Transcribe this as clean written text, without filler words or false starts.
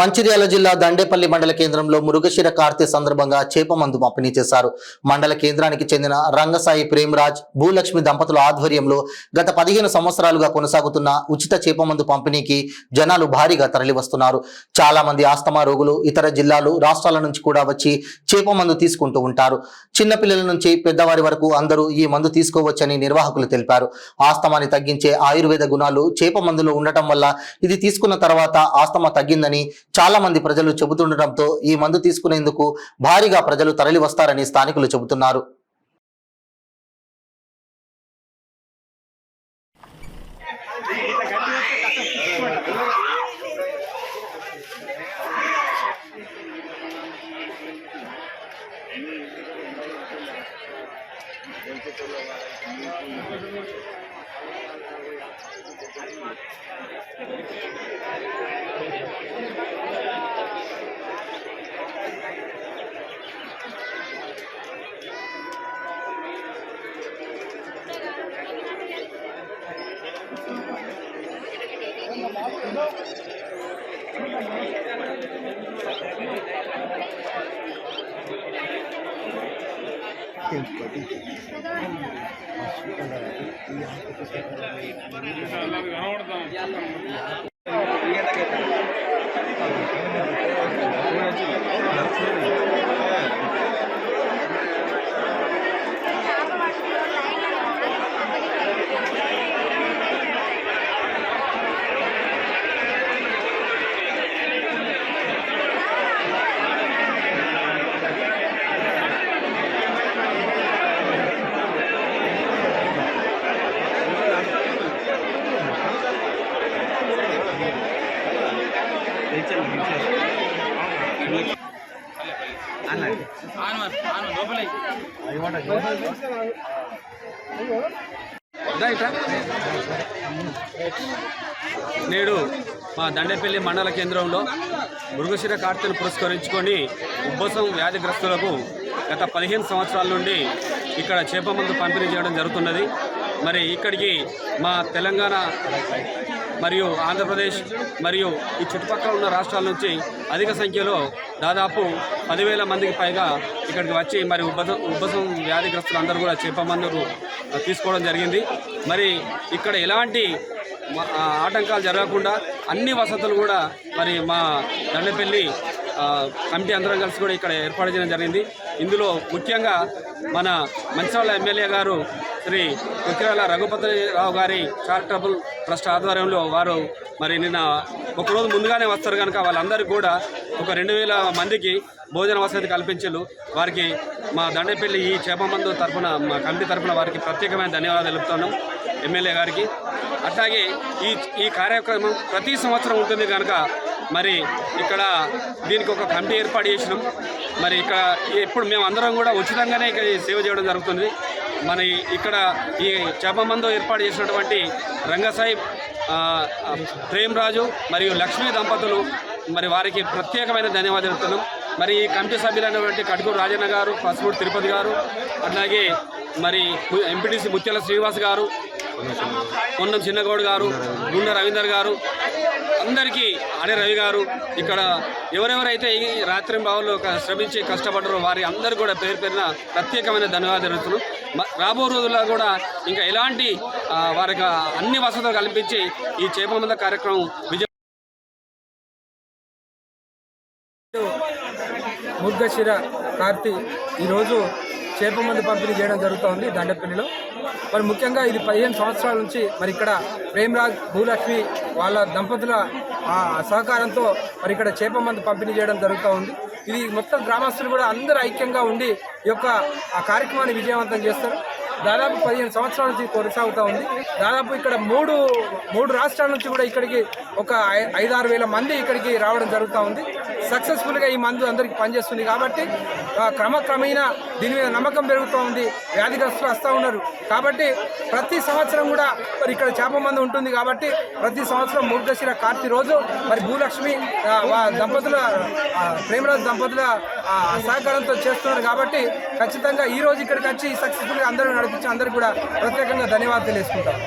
మంచిర్యాల జిల్లా దండేపల్లి మండల కేంద్రంలో మృగశిర కార్తె సందర్భంగా చేప మందు పంపిణీ చేశారు. మండల కేంద్రానికి చెందిన రంగసాయి ప్రేమరాజ్, భూలక్ష్మి దంపతుల ఆధ్వర్యంలో గత 15 సంవత్సరాలుగా కొనసాగుతున్న ఉచిత చేప మందు పంపిణీకి జనాలు భారీగా తరలివస్తున్నారు. చాలా మంది ఆస్తమా రోగులు ఇతర జిల్లాలు, రాష్ట్రాల నుంచి కూడా వచ్చి చేప మందు తీసుకుంటూ ఉంటారు. చిన్నపిల్లల నుంచి పెద్దవారి వరకు అందరూ ఈ మందు తీసుకోవచ్చని నిర్వాహకులు తెలిపారు. ఆస్తమాని తగ్గించే ఆయుర్వేద గుణాలు చేప మందులో ఉండటం వల్ల ఇది తీసుకున్న తర్వాత ఆస్తమా తగ్గిందని చాలా మంది ప్రజలు చెబుతుండటంతో ఈ మందు తీసుకునేందుకు భారీగా ప్రజలు తరలి వస్తారని స్థానికులు చెబుతున్నారు. నేడు మా దండేపల్లి మండల కేంద్రంలో మృగశిర కార్తెను పురస్కరించుకొని ఉబ్బసం వ్యాధిగ్రస్తులకు గత 15 సంవత్సరాల నుండి ఇక్కడ చేప మందు పంపిణీ చేయడం జరుగుతున్నది. మరి ఇక్కడికి మా తెలంగాణ మరియు ఆంధ్రప్రదేశ్ మరియు ఈ చుట్టుపక్కల ఉన్న రాష్ట్రాల నుంచి అధిక సంఖ్యలో దాదాపు 10,000 మందికి పైగా ఇక్కడికి వచ్చి మరి ఉబ్బసం వ్యాధిగ్రస్తులు అందరూ కూడా చేప మందును తీసుకోవడం జరిగింది. మరి ఇక్కడ ఎలాంటి ఆటంకాలు జరగకుండా అన్ని వసతులు కూడా మరి మా దండేపల్లి కమిటీ అందరం కలిసి కూడా ఇక్కడ ఏర్పాటు చేయడం జరిగింది. ఇందులో ముఖ్యంగా మన మంచిర్యాల ఎమ్మెల్యే గారు శ్రీ కుక్కిరాల రఘుపతిరావు గారి చారిటబుల్ ట్రస్ట్ ఆధ్వర్యంలో వారు మరి నిన్న ఒకరోజు ముందుగానే వస్తారు కనుక వాళ్ళందరికీ కూడా ఒక 2,000 మందికి భోజన వసతి కల్పించారు. వారికి మా దండేపల్లి ఈ చేప మందు తరఫున మా కమిటీ తరఫున వారికి ప్రత్యేకమైన ధన్యవాదాలు తెలుపుతున్నాం ఎమ్మెల్యే గారికి. అట్లాగే ఈ కార్యక్రమం ప్రతి సంవత్సరం ఉంటుంది కనుక మరి ఇక్కడ దీనికి ఒక కమిటీ ఏర్పాటు చేసినాం. మరి ఇక్కడ ఇప్పుడు మేము అందరం కూడా ఉచితంగానే సేవ చేయడం జరుగుతుంది. మన ఇక్కడ ఈ చేప మందు ఏర్పాటు చేసినటువంటి రంగసాయి ప్రేమరాజు మరియు లక్ష్మీ దంపతులు మరి వారికి ప్రత్యేకమైన ధన్యవాదాలు తెలుపుతున్నాం. మరి ఈ కమిటీ సభ్యులైనటువంటి కడుకూరు రాజన్న గారు, పసుపూడి తిరుపతి గారు, అట్లాగే మరి ఎంపీటీసీ ముత్యాల శ్రీనివాస్ గారు, పొన్నం చిన్నగౌడ్ గారు, గుండె రవీందర్ గారు, అందరికీ అనే రవి గారు, ఇక్కడ ఎవరెవరైతే ఈ రాత్రి బావుల్లో శ్రమించి కష్టపడ్డారో వారి అందరూ కూడా పేరు పేరున ప్రత్యేకమైన ధన్యవాదాలు తెలుపుతున్నాం. రాబో రోజుల్లో కూడా ఇంకా ఎలాంటి వారికి అన్ని వసతులు కల్పించి ఈ చేప మందు కార్యక్రమం మృగశిర కార్తె ఈరోజు చేప మందు పంపిణీ చేయడం జరుగుతోంది దండేపల్లిలో. మరి ముఖ్యంగా ఇది 15 సంవత్సరాల నుంచి మరి ఇక్కడ ప్రేమరాజ్, భూలక్ష్మి వాళ్ళ దంపతుల సహకారంతో మరి ఇక్కడ చేప మందు పంపిణీ చేయడం జరుగుతూ ఉంది. ఇది మొత్తం గ్రామస్తులు కూడా అందరూ ఐక్యంగా ఉండి ఈ యొక్క కార్యక్రమాన్ని విజయవంతం చేస్తారు. దాదాపు 15 సంవత్సరాల నుంచి కొనసాగుతూ ఉంది. దాదాపు ఇక్కడ మూడు రాష్ట్రాల నుంచి కూడా ఇక్కడికి ఒక 5-6 వేల మంది ఇక్కడికి రావడం జరుగుతూ ఉంది. సక్సెస్ఫుల్గా ఈ మందు అందరికీ పనిచేస్తుంది కాబట్టి క్రమక్రమేణా దీని మీద నమ్మకం పెరుగుతూ ఉంది. వ్యాధిగ్రస్తులు వస్తూ ఉన్నారు కాబట్టి ప్రతి సంవత్సరం కూడా మరి ఇక్కడ చేప మందు ఉంటుంది కాబట్టి ప్రతి సంవత్సరం మృగశిర కార్తె రోజు మరి భూలక్ష్మి దంపతుల ప్రేమరాజ్ దంపతుల సహకారంతో చేస్తున్నారు కాబట్టి ఖచ్చితంగా ఈ రోజు ఇక్కడికి వచ్చి సక్సెస్ఫుల్గా అందరూ నడిపించి అందరికీ కూడా ప్రత్యేకంగా ధన్యవాదాలు తెలియజేసుకుంటారు.